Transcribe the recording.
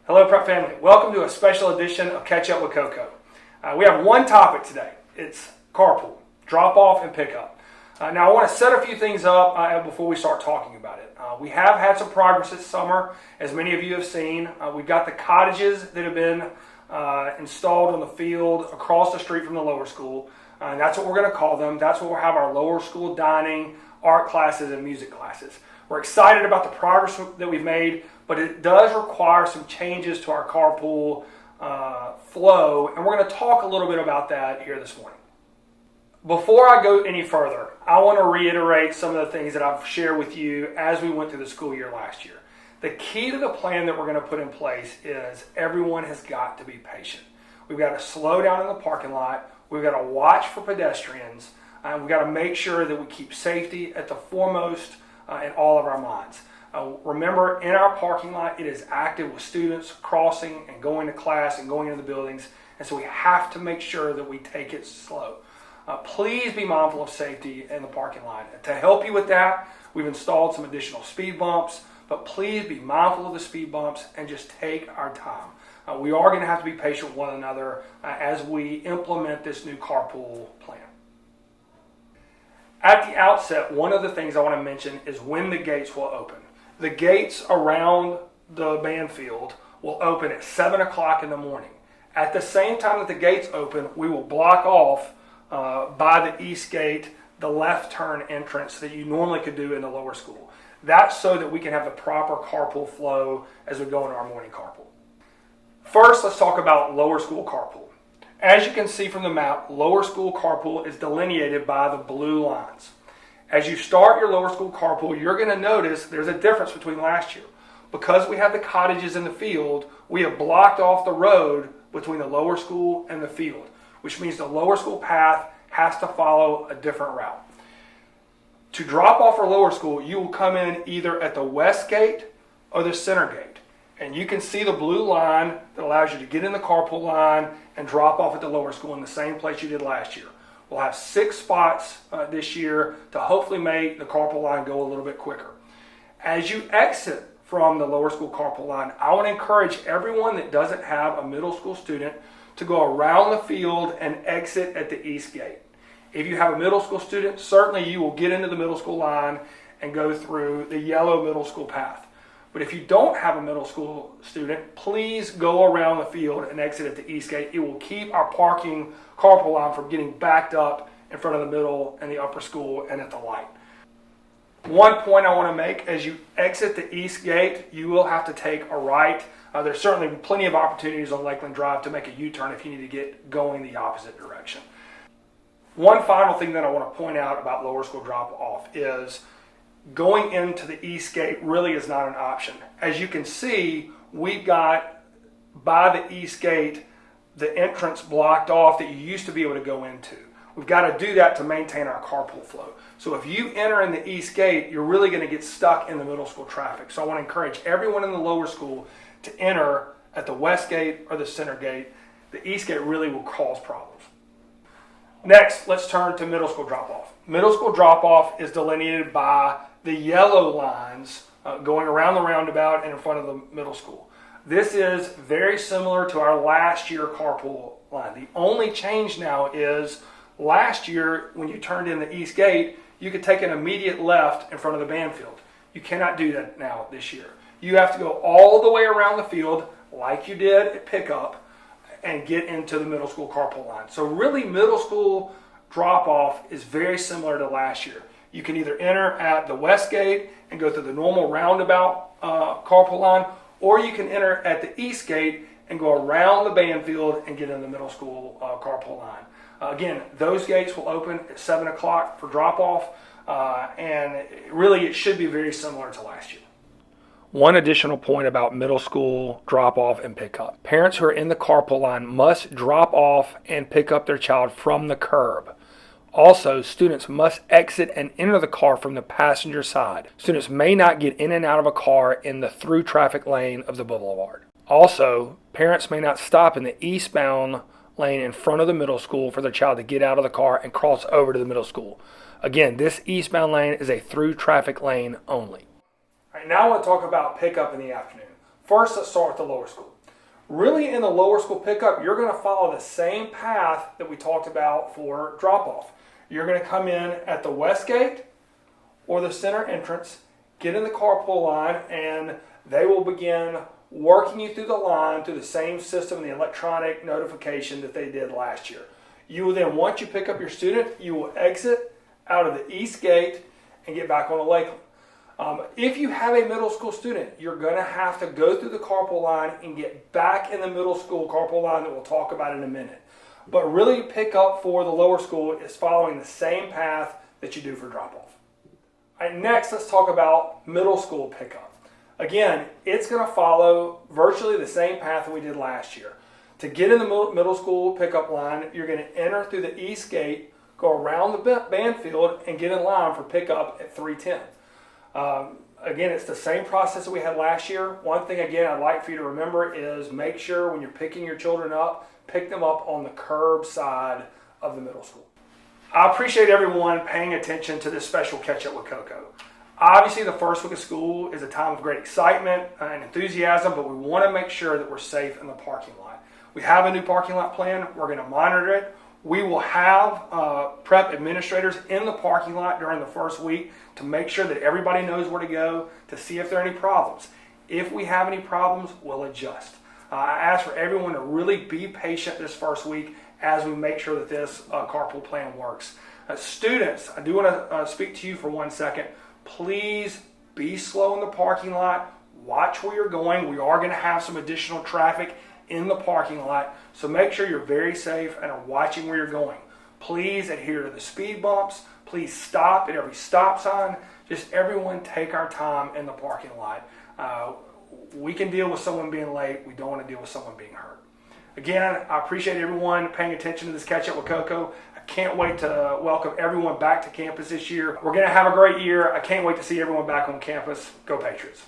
Hello, Prep family. Welcome to a special edition of Catch Up with Coco. We have one topic today. It's carpool, drop off and pick up. Now, I want to set a few things up before we start talking about it. We have had some progress this summer, as many of you have seen. We've got the cottages that have been installed on the field across the street from the lower school. And that's what we're going to call them. That's where we'll have our lower school dining, art classes, and music classes. We're excited about the progress that we've made, but it does require some changes to our carpool flow, and we're going to talk a little bit about that here this morning. Before I go any further, I want to reiterate some of the things that I've shared with you as we went through the school year last year. The key to the plan that we're going to put in place is everyone has got to be patient. We've got to slow down in the parking lot. We've got to watch for pedestrians. We've got to make sure that we keep safety at the foremost in all of our minds. Remember, in our parking lot, it is active with students crossing and going to class and going into the buildings, and so we have to make sure that we take it slow. Please be mindful of safety in the parking lot. To help you with that, we've installed some additional speed bumps, but please be mindful of the speed bumps and just take our time. We are going to have to be patient with one another as we implement this new carpool plan. At the outset, one of the things I want to mention is when the gates will open. The gates around the band field will open at 7 o'clock in the morning. At the same time that the gates open, we will block off by the east gate the left turn entrance that you normally could do in the lower school. That's so that we can have the proper carpool flow as we go into our morning carpool. First, let's talk about lower school carpool. As you can see from the map, lower school carpool is delineated by the blue lines. As you start your lower school carpool, you're going to notice there's a difference between last year. Because we have the cottages in the field, we have blocked off the road between the lower school and the field, which means the lower school path has to follow a different route. To drop off for lower school, you will come in either at the west gate or the center gate. And you can see the blue line that allows you to get in the carpool line and drop off at the lower school in the same place you did last year. We'll have 6 spots this year to hopefully make the carpool line go a little bit quicker. As you exit from the lower school carpool line, I want to encourage everyone that doesn't have a middle school student to go around the field and exit at the east gate. If you have a middle school student, certainly you will get into the middle school line and go through the yellow middle school path. But if you don't have a middle school student, please go around the field and exit at the east gate. It will keep our parking carpool line from getting backed up in front of the middle and the upper school and at the light. One point I want to make, as you exit the east gate, you will have to take a right. There's certainly plenty of opportunities on Lakeland Drive to make a U-turn if you need to get going the opposite direction. One final thing that I want to point out about lower school drop-off is going into the east gate really is not an option. As you can see, we've got by the east gate the entrance blocked off that you used to be able to go into. We've got to do that to maintain our carpool flow. So if you enter in the east gate, you're really going to get stuck in the middle school traffic. So I want to encourage everyone in the lower school to enter at the west gate or the center gate. The east gate really will cause problems. Next, let's turn to middle school drop-off. Middle school drop-off is delineated by the yellow lines going around the roundabout and in front of the middle school. This is very similar to our last year carpool line. The only change now is last year when you turned in the east gate, you could take an immediate left in front of the band field. You cannot do that now this year. You have to go all the way around the field like you did at pickup and get into the middle school carpool line. So really middle school drop-off is very similar to last year. You can either enter at the west gate and go through the normal roundabout carpool line, or you can enter at the east gate and go around the band field and get in the middle school carpool line. Again, those gates will open at 7 o'clock for drop-off, and really it should be very similar to last year. One additional point about middle school drop-off and pickup. Parents who are in the carpool line must drop off and pick up their child from the curb. Also, students must exit and enter the car from the passenger side. Students may not get in and out of a car in the through traffic lane of the boulevard. Also, parents may not stop in the eastbound lane in front of the middle school for their child to get out of the car and cross over to the middle school. Again, this eastbound lane is a through traffic lane only. All right, now I want to talk about pickup in the afternoon. First, let's start with the lower school. Really, in the lower school pickup, you're going to follow the same path that we talked about for drop-off. You're going to come in at the west gate or the center entrance, get in the carpool line, and they will begin working you through the line through the same system, the electronic notification that they did last year. You will then, once you pick up your student, you will exit out of the east gate and get back on the Lakeland. If you have a middle school student, you're going to have to go through the carpool line and get back in the middle school carpool line that we'll talk about in a minute. But really, pick up for the lower school is following the same path that you do for drop-off. All right, next, let's talk about middle school pickup. Again, it's going to follow virtually the same path that we did last year. To get in the middle school pickup line, you're going to enter through the east gate, go around the band field, and get in line for pickup at 3:10. Again, it's the same process that we had last year. One thing, again, I'd like for you to remember is make sure when you're picking your children up, pick them up on the curb side of the middle school. I appreciate everyone paying attention to this special catch-up with Coco. Obviously, the first week of school is a time of great excitement and enthusiasm, but we want to make sure that we're safe in the parking lot. We have a new parking lot plan. We're going to monitor it. We will have prep administrators in the parking lot during the first week to make sure that everybody knows where to go to see if there are any problems. If we have any problems, we'll adjust. I ask for everyone to really be patient this first week as we make sure that this carpool plan works. Students, I do want to speak to you for 1 second. Please be slow in the parking lot. Watch where you're going. We are going to have some additional traffic in the parking lot, so make sure you're very safe and are watching where you're going. Please adhere to the speed bumps. Please stop at every stop sign. Just everyone take our time in the parking lot. We can deal with someone being late. We don't want to deal with someone being hurt. Again, I appreciate everyone paying attention to this catch up with Coco. I can't wait to welcome everyone back to campus this year. We're going to have a great year. I can't wait to see everyone back on campus. Go Patriots.